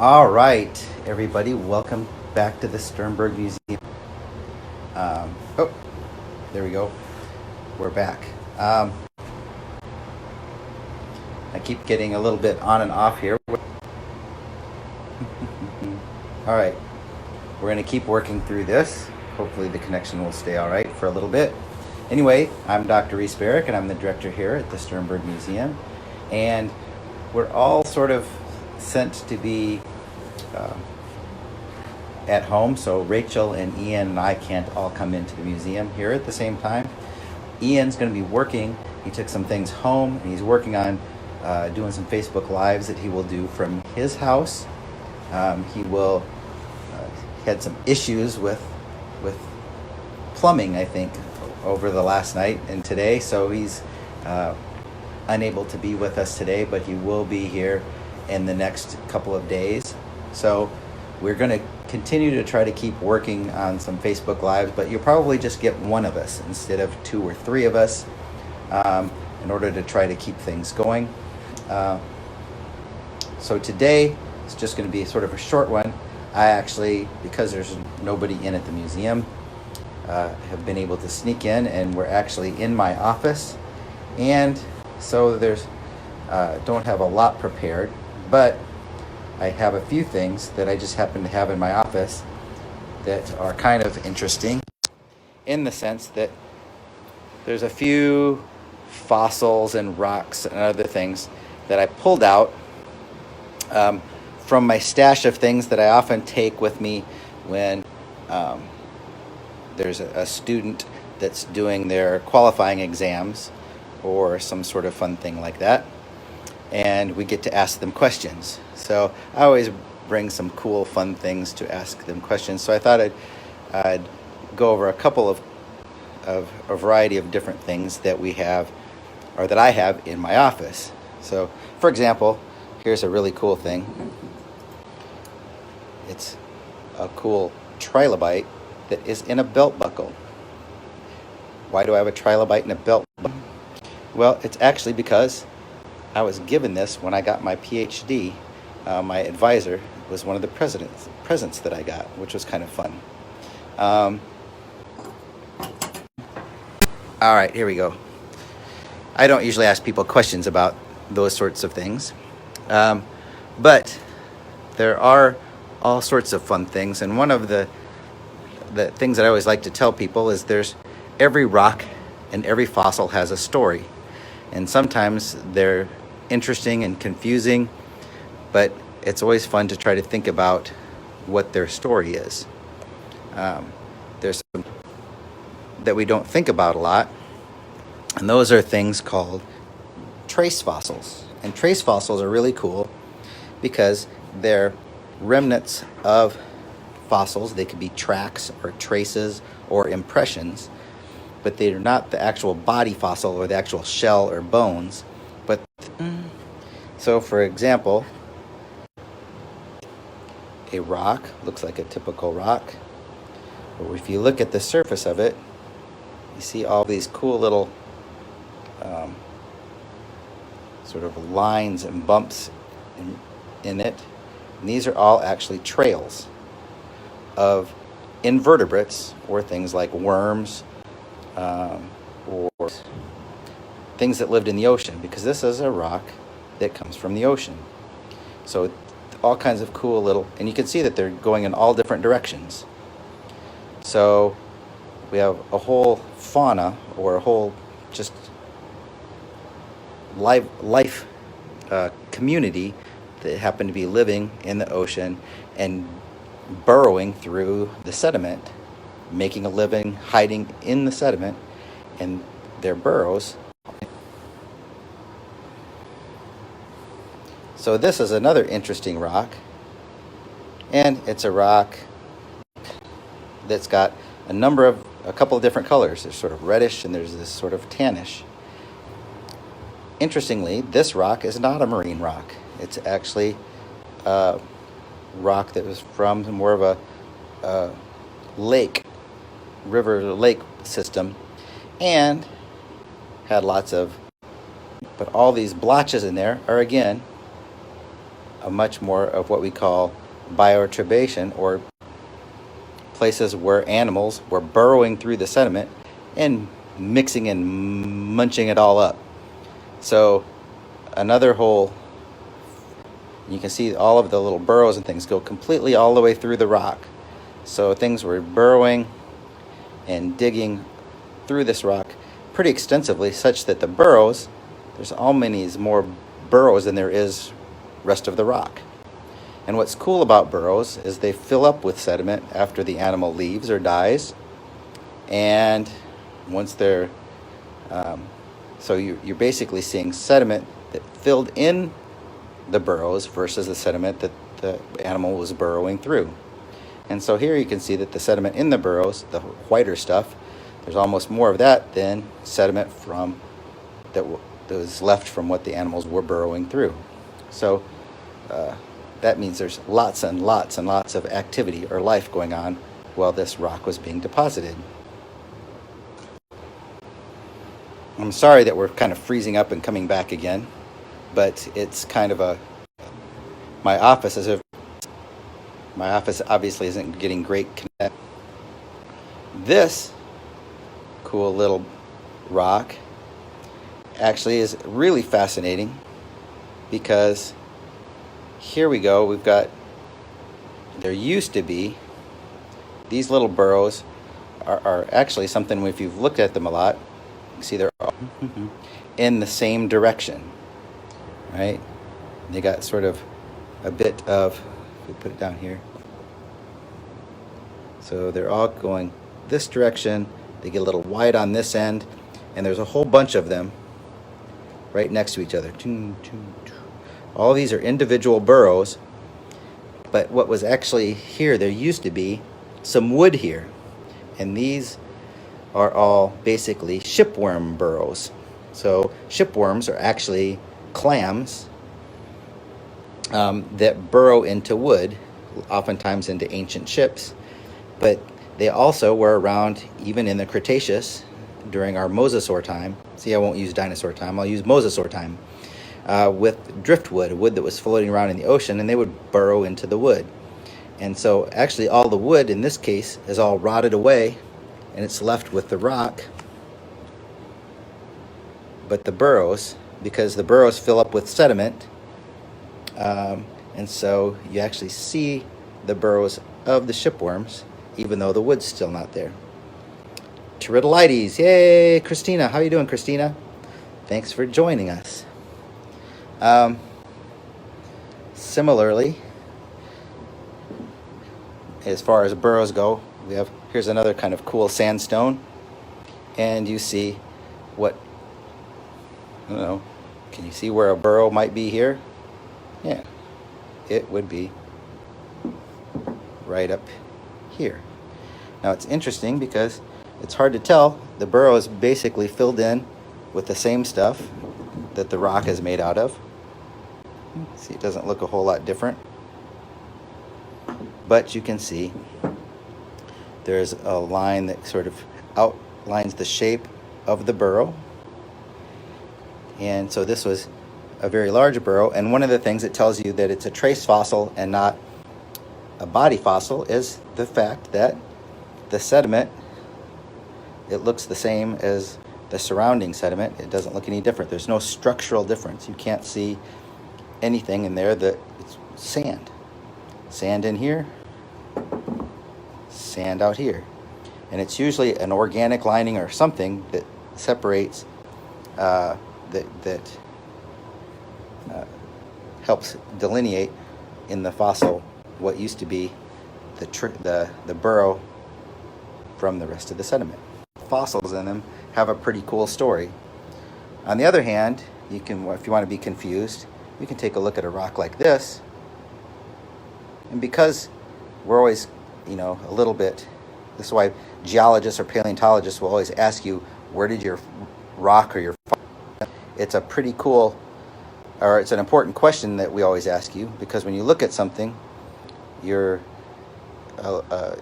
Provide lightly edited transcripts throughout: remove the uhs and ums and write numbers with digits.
All right, everybody, welcome back to the Sternberg Museum. Oh, there we go. We're back. I keep getting a little bit on and off here. All right, we're going to keep working through this. Hopefully, the connection will stay all right for a little bit. Anyway, I'm Dr. Reese, and I'm the director here at the Sternberg Museum. And we're all sort of sent to be at home, so Rachel and Ian and I can't all come into the museum here at the same time. Ian's going to be working. He took some things home, and he's working on doing some Facebook Lives that he will do from his house. He will had some issues with plumbing, I think, over the last night and today, so he's unable to be with us today, but he will be here in the next couple of days. So we're going to continue to try to keep working on some Facebook Lives, but you'll probably just get one of us instead of two or three of us in order to try to keep things going. So today it's just going to be sort of a short one. I actually, because there's nobody in at the museum, have been able to sneak in, and we're actually in my office, and so there's don't have a lot prepared, but I have a few things that I just happen to have in my office that are kind of interesting in the sense that there's a few fossils and rocks and other things that I pulled out from my stash of things that I often take with me when there's a student that's doing their qualifying exams or some sort of fun thing like that, and we get to ask them questions. So I always bring some cool, fun things to ask them questions. So I thought I'd go over a couple of a variety of different things that we have, or that I have in my office. So, for example, here's a really cool thing. It's a cool trilobite that is in a belt buckle. Why do I have a trilobite in a belt buckle? Well, it's actually because I was given this when I got my PhD. My advisor was one of the presents that I got, which was kind of fun. All right, here we go. I don't usually ask people questions about those sorts of things, but there are all sorts of fun things, and one of the things that I always like to tell people is there's every rock and every fossil has a story, and sometimes they're interesting and confusing, but it's always fun to try to think about what their story is. There's some that we don't think about a lot, and those are things called trace fossils. And trace fossils are really cool because they're remnants of fossils. They could be tracks or traces or impressions, but they are not the actual body fossil or the actual shell or bones. But so, for example, a rock looks like a typical rock, but if you look at the surface of it, you see all these cool little sort of lines and bumps in it. And these are all actually trails of invertebrates, or things like worms, or things that lived in the ocean, because this is a rock that comes from the ocean. So all kinds of cool little, and you can see that they're going in all different directions. So we have a whole fauna, or a whole just life community that happen to be living in the ocean and burrowing through the sediment, making a living, hiding in the sediment and their burrows. So this is another interesting rock, and it's a rock that's got a couple of different colors. There's sort of reddish and there's this sort of tannish. Interestingly, this rock is not a marine rock. It's actually a rock that was from more of a lake system, and had lots of, but all these blotches in there are again a much more of what we call bioturbation, or places where animals were burrowing through the sediment and mixing and munching it all up. So another whole, you can see all of the little burrows and things go completely all the way through the rock. So things were burrowing and digging through this rock pretty extensively, such that the burrows, there's all many more burrows than there is rest of the rock. And what's cool about burrows is they fill up with sediment after the animal leaves or dies. And once they're, so you're basically seeing sediment that filled in the burrows versus the sediment that the animal was burrowing through. And so here you can see that the sediment in the burrows, the whiter stuff, there's almost more of that than sediment from that was left from what the animals were burrowing through. So that means there's lots and lots and lots of activity or life going on while this rock was being deposited. I'm sorry that we're kind of freezing up and coming back again, but it's kind of my office obviously isn't getting great connect. This cool little rock actually is really fascinating, because here we go, we've got, there used to be, these little burrows are actually something, if you've looked at them a lot, you see they're all in the same direction, right? They got sort of a bit of, we put it down here, so they're all going this direction. They get a little wide on this end, and there's a whole bunch of them right next to each other. All these are individual burrows, but what was actually here, there used to be some wood here, and these are all basically shipworm burrows. So shipworms are actually clams that burrow into wood, oftentimes into ancient ships, but they also were around even in the Cretaceous during our Mosasaur time. See, I won't use dinosaur time, I'll use Mosasaur time. With driftwood, wood that was floating around in the ocean, and they would burrow into the wood. And so actually all the wood in this case is all rotted away, and it's left with the rock. But the burrows, because the burrows fill up with sediment, and so you actually see the burrows of the shipworms, even though the wood's still not there. Pteridolites, yay! Christina, how you doing, Christina? Thanks for joining us. Similarly, as far as burrows go, here's another kind of cool sandstone, and you see what, I don't know, can you see where a burrow might be here? Yeah, it would be right up here. Now it's interesting because it's hard to tell. The burrow is basically filled in with the same stuff that the rock is made out of. See, it doesn't look a whole lot different, but you can see there's a line that sort of outlines the shape of the burrow. And so this was a very large burrow, and one of the things that tells you that it's a trace fossil and not a body fossil is the fact that the sediment, it looks the same as the surrounding sediment. It doesn't look any different. There's no structural difference. You can't see anything in there that it's sand. Sand in here, sand out here. And it's usually an organic lining or something that separates, that helps delineate in the fossil what used to be the burrow from the rest of the sediment. Fossils in them have a pretty cool story. On the other hand, you can, if you want to be confused, you can take a look at a rock like this, and because we're always, a little bit, this is why geologists or paleontologists will always ask you, where did your rock or your, it's a pretty cool, or it's an important question that we always ask you, because when you look at something, you're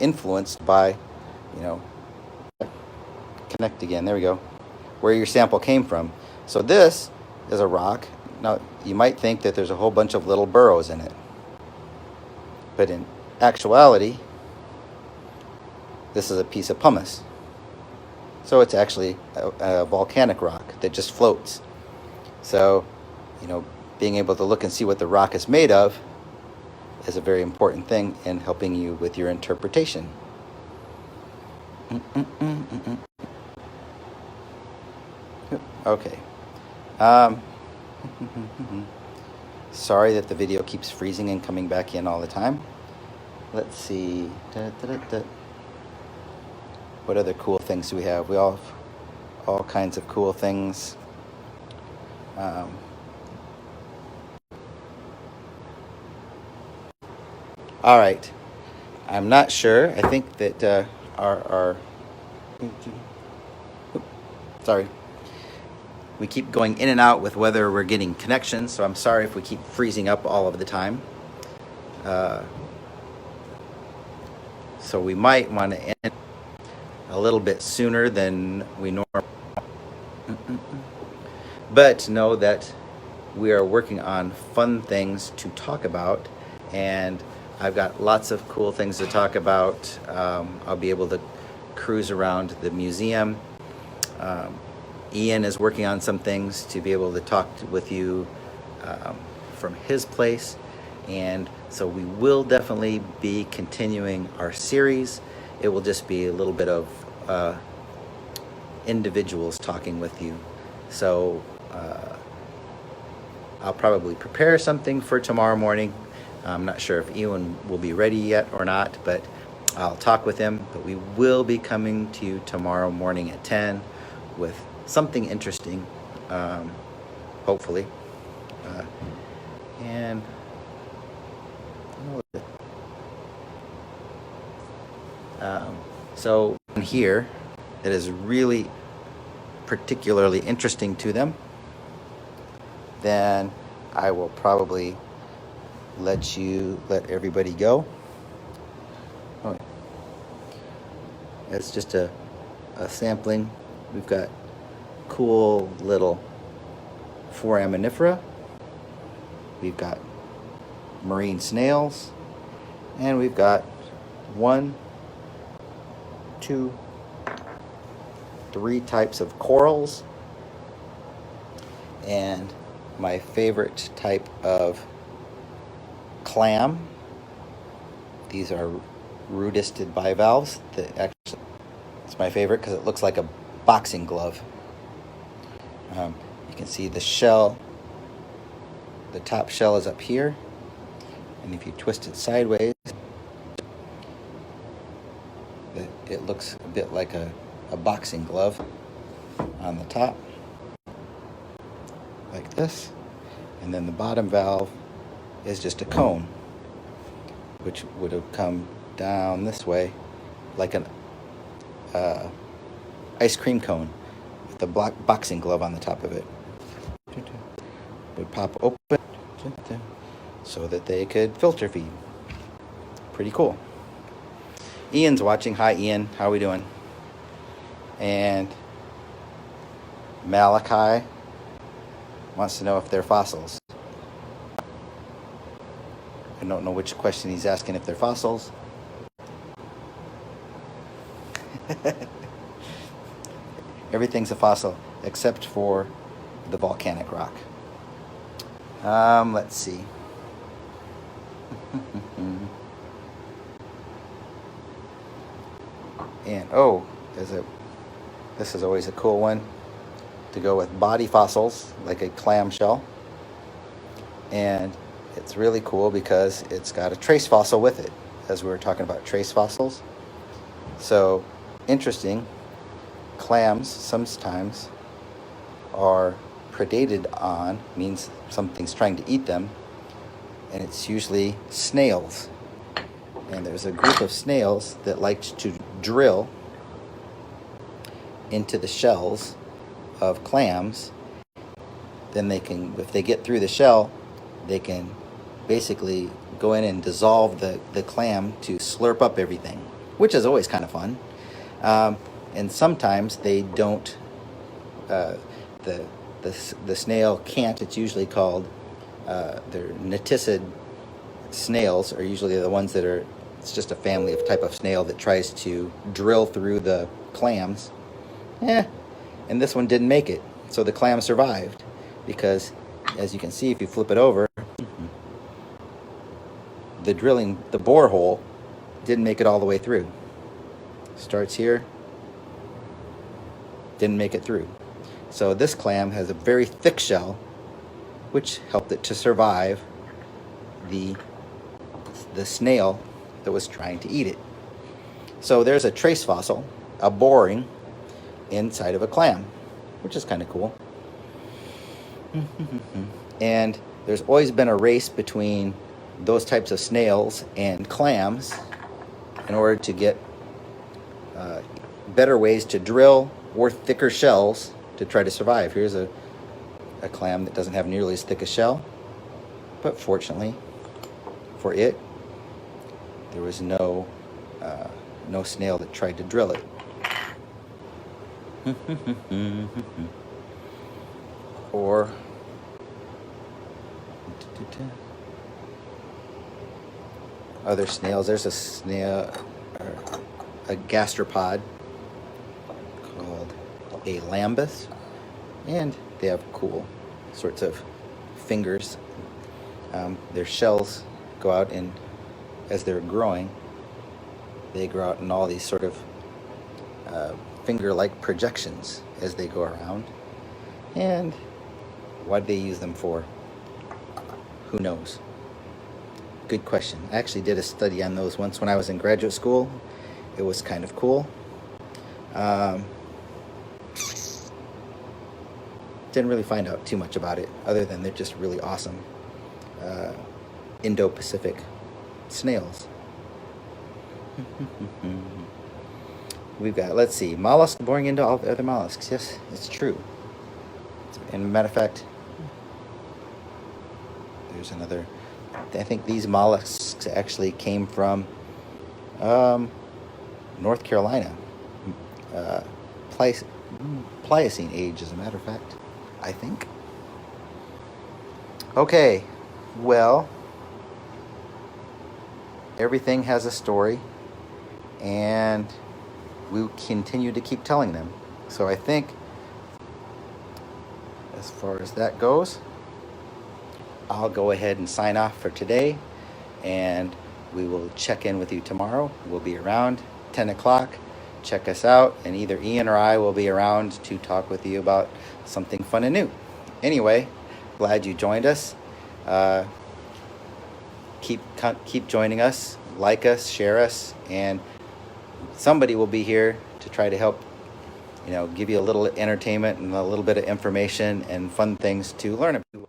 influenced by, connect again, there we go, where your sample came from. So this is a rock Now, you might think that there's a whole bunch of little burrows in it, but in actuality, this is a piece of pumice. So it's actually a volcanic rock that just floats. So, being able to look and see what the rock is made of is a very important thing in helping you with your interpretation. Okay. Sorry that the video keeps freezing and coming back in all the time. Let's see. What other cool things do we have? We all have all kinds of cool things. All right. I'm not sure. I think that our sorry. We keep going in and out with whether we're getting connections, so I'm sorry if we keep freezing up all of the time. So we might want to end a little bit sooner than we normally. But know that we are working on fun things to talk about, and I've got lots of cool things to talk about. I'll be able to cruise around the museum. Ian is working on some things to be able to talk with you from his place. And so we will definitely be continuing our series. It will just be a little bit of individuals talking with you. So I'll probably prepare something for tomorrow morning. I'm not sure if Ian will be ready yet or not, but I'll talk with him. But we will be coming to you tomorrow morning at 10 with something interesting, hopefully. And so here, it is really particularly interesting to them, then I will probably let everybody go. Oh, it's just a sampling. We've got cool little foraminifera. We've got marine snails, and we've got 1, 2, 3 types of corals, and my favorite type of clam. These are rudisted bivalves. It's my favorite because it looks like a boxing glove. You can see the shell. The top shell is up here, and if you twist it sideways, it looks a bit like a boxing glove on the top, like this. And then the bottom valve is just a cone, which would have come down this way like an ice cream cone with a boxing glove on the top of it. Would pop open so that they could filter feed. Pretty cool. Ian's watching. Hi, Ian. How are we doing? And Malachi wants to know if they're fossils. I don't know which question he's asking, if they're fossils. Everything's a fossil except for the volcanic rock. Let's see. And this is always a cool one to go with body fossils, like a clamshell. And it's really cool because it's got a trace fossil with it, as we were talking about trace fossils. So, interesting, clams sometimes are predated on, means something's trying to eat them, and it's usually snails. And there's a group of snails that like to drill into the shells of clams. Then they can, if they get through the shell, they can basically go in and dissolve the clam to slurp up everything, which is always kind of fun. And sometimes they don't, the snail can't. It's usually called, they're naticid snails are usually the ones that are, it's just a family of type of snail that tries to drill through the clams. And this one didn't make it. So the clam survived because, as you can see, if you flip it over, the borehole didn't make it all the way through. Starts here, didn't make it through. So this clam has a very thick shell, which helped it to survive the snail that was trying to eat it. So there's a trace fossil, a boring, inside of a clam, which is kind of cool. And there's always been a race between those types of snails and clams in order to get better ways to drill or thicker shells to try to survive. Here's a clam that doesn't have nearly as thick a shell, but fortunately for it, there was no snail that tried to drill it. Or other snails. There's a snail, a gastropod called a lambus, and they have cool sorts of fingers. Their shells go out in, as they're growing, they grow out in all these sort of finger-like projections as they go around. And what do they use them for? Who knows? Good question. I actually did a study on those once when I was in graduate school. It was kind of cool. Didn't really find out too much about it, other than they're just really awesome Indo-Pacific snails. We've got, let's see, mollusk boring into all the other mollusks. Yes, it's true. And a matter of fact, there's another. I think these mollusks actually came from North Carolina. Pliocene age, as a matter of fact, I think. Okay, well, everything has a story, and we continue to keep telling them. So I think, as far as that goes, I'll go ahead and sign off for today, and we will check in with you tomorrow. We'll be around 10 o'clock. Check us out, and either Ian or I will be around to talk with you about something fun and new. Anyway, glad you joined us. Keep joining us, like us, share us, and somebody will be here to try to help, give you a little entertainment and a little bit of information and fun things to learn about.